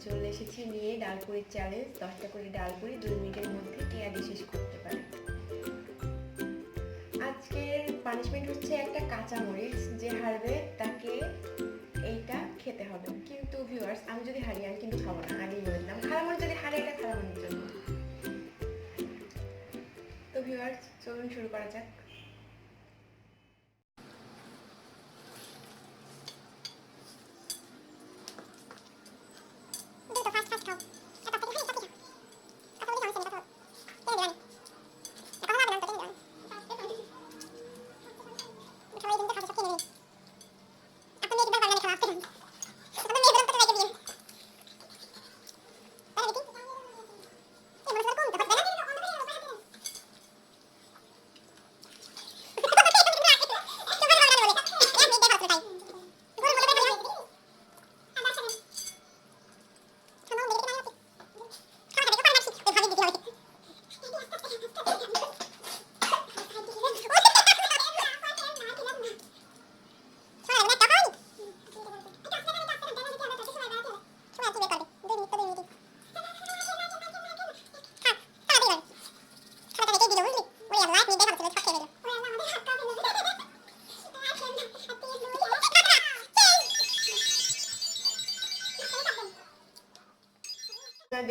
চলে এসেছি নিয়ে ডাল পুরির চ্যালেঞ্জ। 10টা করে ডাল পুরি 2 মিনিটের মধ্যে কে আগে শেষ করতে পারে। আজকের পানিশমেন্ট হচ্ছে একটা কাঁচা মরিচ, যে হারবে তাকে এইটা খেতে হবে। কিন্তু ভিউয়ার্স, আমি যদি হারি আমি কিন্তু খাবো না, আগেই বলে দিলাম। খারামণি যদি হারে, এটা খারামণির জন্য। তো ভিউয়ার্স, চলুন শুরু করা যাক।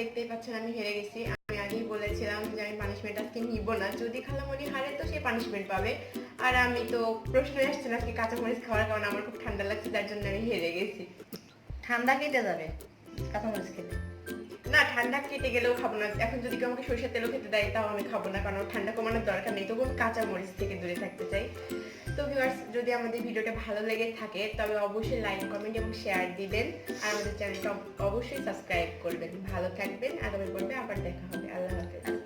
দেখতেই পাচ্ছেন আমি হেরে গেছি। আমি আগেই বলেছিলাম যে আমি পানিশমেন্ট আজকে নিব না, যদি খালামণি হারে তো সে পানিশমেন্ট পাবে। আর আমি তো প্রশ্নই আসছে না আজকে কাঁচামরিচ খাওয়ার কারণে আমার খুব ঠান্ডা লাগছে, যার জন্য আমি হেরে গেছি। ঠান্ডা কেটে যাবে কাঁচামরিচ খেলে। না, ঠান্ডা কেটে গেলেও খাবো না। এখন যদি কেউ আমাকে সরিষার তেলও খেতে দেয় তাও আমি খাবো না, কারণ ঠান্ডা কমানোর দরকার নেই। তবুও কাঁচা মরিচ থেকে দূরে থাকতে চাই। তো ভিউয়ার্স, যদি আমাদের ভিডিওটা ভালো লেগে থাকে তবে অবশ্যই লাইক, কমেন্ট এবং শেয়ার দিবেন। আর আমাদের চ্যানেলটা অবশ্যই সাবস্ক্রাইব করবেন। ভালো থাকবেন। আগামী পর্বে আবার দেখা হবে। আল্লাহ হাফেজ।